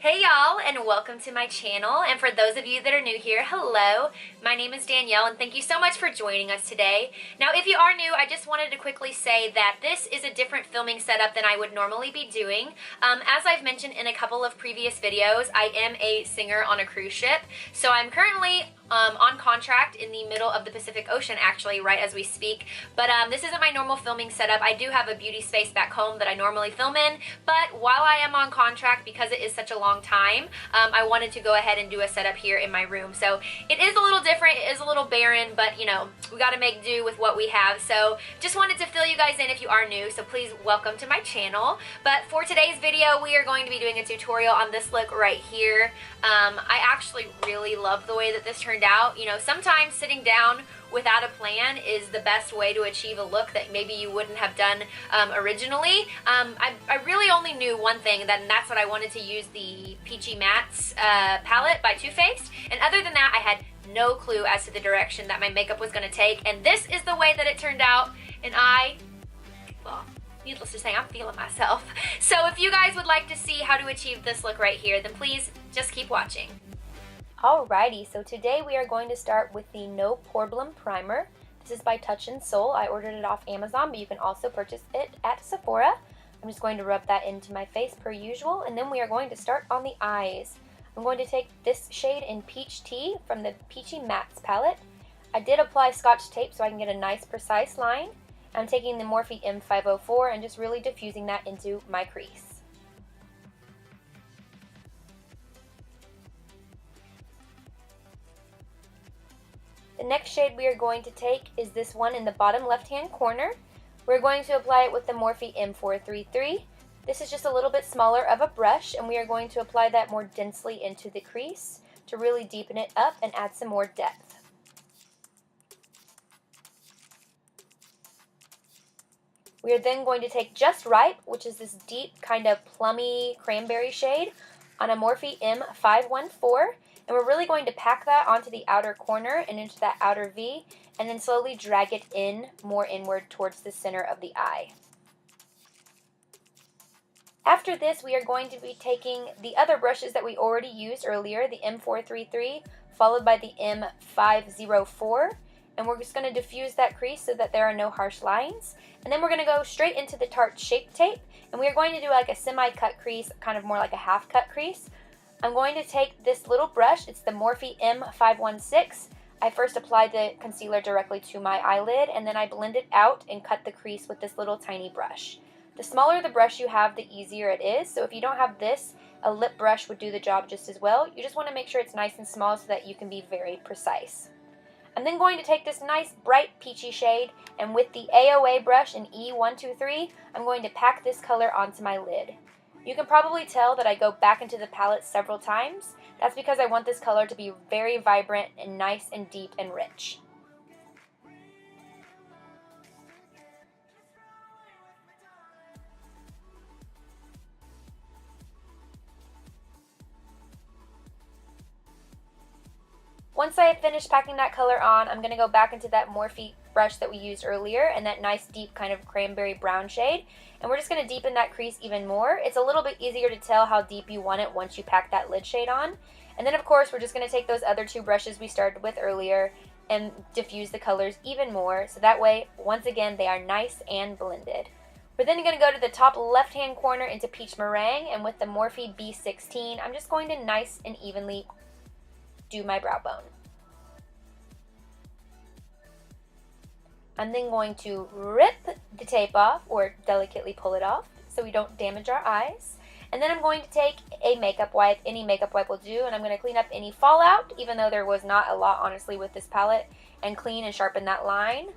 Hey y'all, and welcome to my channel. And for those of you that are new here, hello. My name is Danielle, and thank you so much for joining us today. Now, if you are new, I just wanted to quickly say that this is a different filming setup than I would normally be doing. As I've mentioned in a couple of previous videos, I am a singer on a cruise ship, so I'm currently on contract in the middle of the Pacific Ocean, actually, right as we speak. But this isn't my normal filming setup. I do have a beauty space back home that I normally film in, but while I am on contract, because it is such a long time, I wanted to go ahead and do a setup here in my room. So it is a little different, it is a little barren, but you know, we gotta make do with what we have. So just wanted to fill you guys in if you are new, so please welcome to my channel. But for today's video, we are going to be doing a tutorial on this look right here. I actually really love the way that this turned out. You know, sometimes sitting down without a plan is the best way to achieve a look that maybe you wouldn't have done originally. I really only knew one thing, and that's that I wanted to use the Peachy Mattes palette by Too Faced, and other than that, I had no clue as to the direction that my makeup was going to take, and this is the way that it turned out, and well, needless to say, I'm feeling myself. So if you guys would like to see how to achieve this look right here, then please just keep watching. Alrighty, so today we are going to start with the No Problem Primer. This is by Touch in Soul. I ordered it off Amazon, but you can also purchase it at Sephora. I'm just going to rub that into my face per usual, and then we are going to start on the eyes. I'm going to take this shade in Peach Tea from the Peachy Mattes palette. I did apply Scotch tape so I can get a nice precise line. I'm taking the Morphe M504 and just really diffusing that into my crease. The next shade we are going to take is this one in the bottom left-hand corner. We're going to apply it with the Morphe M433. This is just a little bit smaller of a brush, and we are going to apply that more densely into the crease to really deepen it up and add some more depth. We are then going to take Just Ripe, which is this deep kind of plummy cranberry shade, on a Morphe M514. And we're really going to pack that onto the outer corner and into that outer V, and then slowly drag it in more inward towards the center of the eye. After this, we are going to be taking the other brushes that we already used earlier, the M433, followed by the M504, and we're just going to diffuse that crease so that there are no harsh lines. And then we're going to go straight into the Tarte Shape Tape, and we are going to do like a semi-cut crease, kind of more like a half-cut crease. I'm going to take this little brush, it's the Morphe M516. I first applied the concealer directly to my eyelid, and then I blend it out and cut the crease with this little tiny brush. The smaller the brush you have, the easier it is, so if you don't have this, a lip brush would do the job just as well. You just want to make sure it's nice and small so that you can be very precise. I'm then going to take this nice bright peachy shade, and with the AOA brush in E123, I'm going to pack this color onto my lid. You can probably tell that I go back into the palette several times. That's because I want this color to be very vibrant and nice and deep and rich. Once I have finished packing that color on, I'm going to go back into that Morphe brush that we used earlier and that nice deep kind of cranberry brown shade, and we're just going to deepen that crease even more. It's a little bit easier to tell how deep you want it once you pack that lid shade on. And then of course we're just going to take those other two brushes we started with earlier and diffuse the colors even more, so that way once again they are nice and blended. We're then going to go to the top left hand corner into Peach Meringue, and with the Morphe B16 I'm just going to nice and evenly do my brow bone. I'm then going to rip the tape off, or delicately pull it off so we don't damage our eyes. And then I'm going to take a makeup wipe, any makeup wipe will do, and I'm going to clean up any fallout, even though there was not a lot honestly with this palette, and clean and sharpen that line.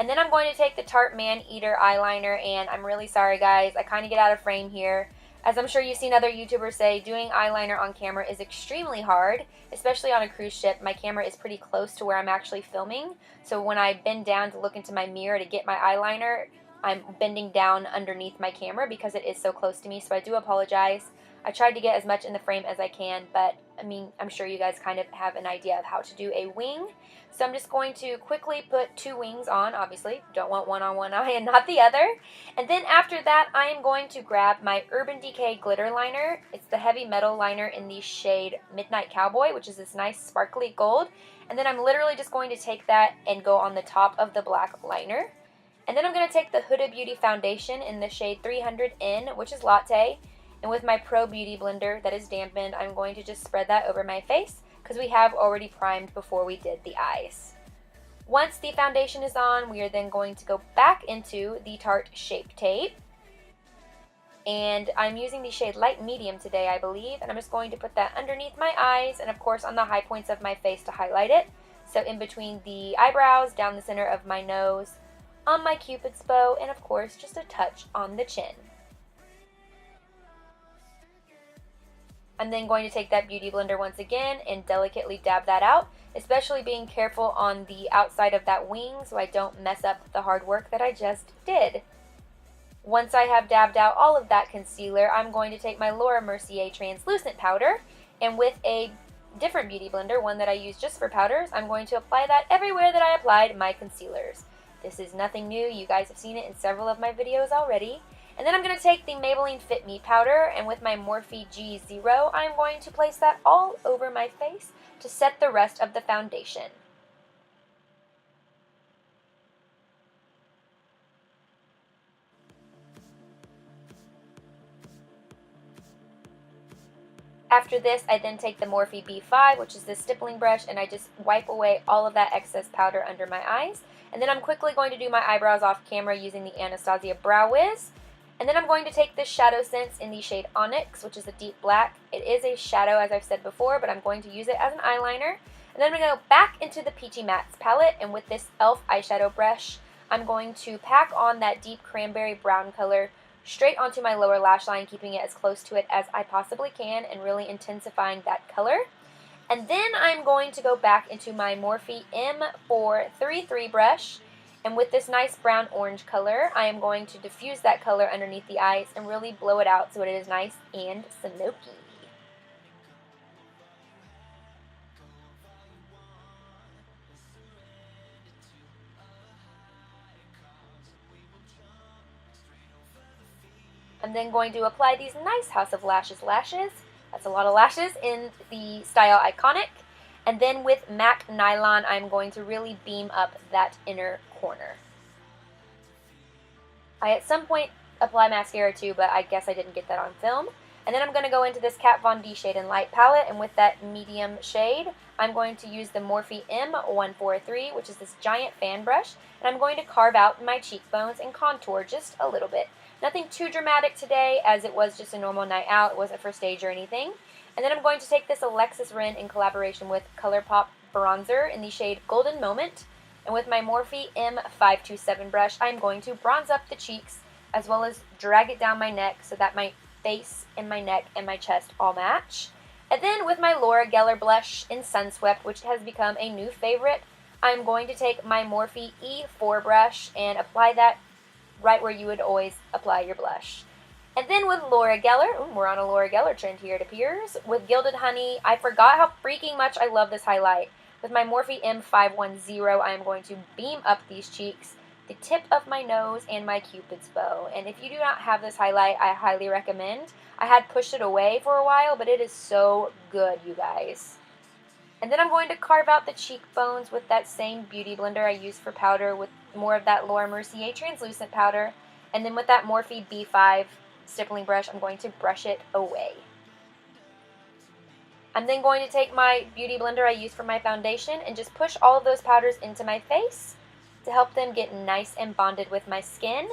And then I'm going to take the Tarte Man Eater eyeliner, and I'm really sorry guys, I kind of get out of frame here. As I'm sure you've seen other YouTubers say, doing eyeliner on camera is extremely hard, especially on a cruise ship. My camera is pretty close to where I'm actually filming, so when I bend down to look into my mirror to get my eyeliner, I'm bending down underneath my camera because it is so close to me, so I do apologize. I tried to get as much in the frame as I can, but I mean, I'm sure you guys kind of have an idea of how to do a wing. So I'm just going to quickly put 2 wings on, obviously. Don't want one on one eye and not the other. And then after that, I am going to grab my Urban Decay glitter liner. It's the heavy metal liner in the shade Midnight Cowboy, which is this nice sparkly gold. And then I'm literally just going to take that and go on the top of the black liner. And then I'm going to take the Huda Beauty foundation in the shade 300N, which is Latte. And with my Pro Beauty blender that is dampened, I'm going to just spread that over my face because we have already primed before we did the eyes. Once the foundation is on, we are then going to go back into the Tarte Shape Tape. And I'm using the shade Light Medium today, I believe. And I'm just going to put that underneath my eyes and, of course, on the high points of my face to highlight it. So in between the eyebrows, down the center of my nose, on my Cupid's bow, and, of course, just a touch on the chin. I'm then going to take that beauty blender once again and delicately dab that out, especially being careful on the outside of that wing so I don't mess up the hard work that I just did. Once I have dabbed out all of that concealer, I'm going to take my Laura Mercier translucent powder, and with a different beauty blender, one that I use just for powders, I'm going to apply that everywhere that I applied my concealers. This is nothing new. You guys have seen it in several of my videos already. And then I'm going to take the Maybelline Fit Me powder, and with my Morphe G0, I'm going to place that all over my face to set the rest of the foundation. After this, I then take the Morphe B5, which is this stippling brush, and I just wipe away all of that excess powder under my eyes. And then I'm quickly going to do my eyebrows off camera using the Anastasia Brow Wiz. And then I'm going to take this Shadow Sense in the shade Onyx, which is a deep black. It is a shadow, as I've said before, but I'm going to use it as an eyeliner. And then I'm going to go back into the Peachy Mattes palette, and with this E.L.F. eyeshadow brush, I'm going to pack on that deep cranberry brown color straight onto my lower lash line, keeping it as close to it as I possibly can and really intensifying that color. And then I'm going to go back into my Morphe M433 brush, and with this nice brown orange color, I am going to diffuse that color underneath the eyes and really blow it out so it is nice and smoky. I'm then going to apply these nice House of Lashes lashes. That's a lot of lashes in the style Iconic. And then with MAC Nylon, I'm going to really beam up that inner corner. I at some point apply mascara too, but I guess I didn't get that on film. And then I'm going to go into this Kat Von D Shade and Light palette, and with that medium shade, I'm going to use the Morphe M143, which is this giant fan brush, and I'm going to carve out my cheekbones and contour just a little bit. Nothing too dramatic today, as it was just a normal night out. It wasn't for stage or anything. And then I'm going to take this Alexis Ren in collaboration with ColourPop bronzer in the shade Golden Moment. And with my Morphe M527 brush, I'm going to bronze up the cheeks as well as drag it down my neck so that my face and my neck and my chest all match. And then with my Laura Geller blush in Sunswept, which has become a new favorite, I'm going to take my Morphe E4 brush and apply that right where you would always apply your blush. And then with Laura Geller, we're on a Laura Geller trend here it appears, with Gilded Honey, I forgot how freaking much I love this highlight. With my Morphe M510, I am going to beam up these cheeks, the tip of my nose, and my Cupid's bow. And if you do not have this highlight, I highly recommend. I had pushed it away for a while, but it is so good, you guys. And then I'm going to carve out the cheekbones with that same beauty blender I used for powder, with more of that Laura Mercier translucent powder. And then with that Morphe B5 stippling brush, I'm going to brush it away. I'm then going to take my beauty blender I used for my foundation and just push all of those powders into my face to help them get nice and bonded with my skin.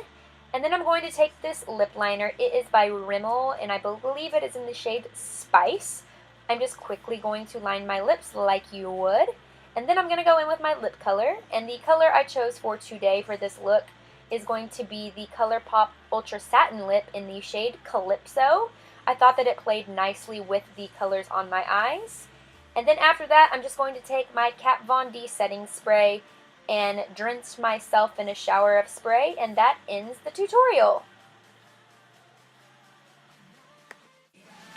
And then I'm going to take this lip liner. It is by Rimmel, and I believe it is in the shade Spice. I'm just quickly going to line my lips like you would. And then I'm going to go in with my lip color. And the color I chose for today for this look is going to be the ColourPop Ultra Satin Lip in the shade Calypso. I thought that it played nicely with the colors on my eyes. And then after that, I'm just going to take my Kat Von D setting spray and drench myself in a shower of spray, and that ends the tutorial.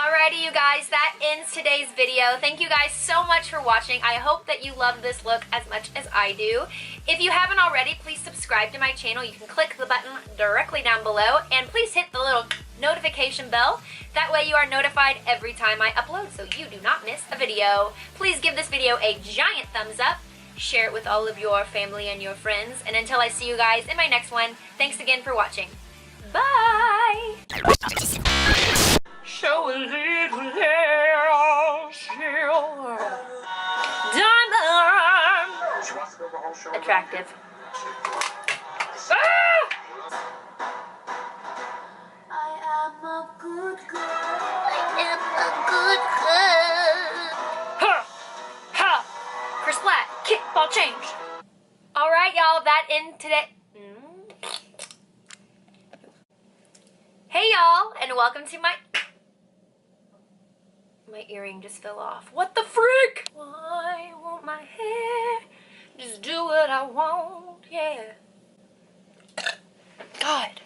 Alrighty, you guys, that ends today's video. Thank you guys so much for watching. I hope that you love this look as much as I do. If you haven't already, please subscribe to my channel. You can click the button directly down below, and please hit the little notification bell. That way you are notified every time I upload, so you do not miss a video. Please give this video a giant thumbs up. Share it with all of your family and your friends. And until I see you guys in my next one, thanks again for watching. Bye! Show a little diamond. Attractive. Ah! I am a good girl. I am a good girl. Ha! Ha! For splat, kickball change. Alright, y'all, that in today. Hey, y'all, and welcome to my earring just fell off. What the frick? Why won't my hair just do what I want? Yeah. God.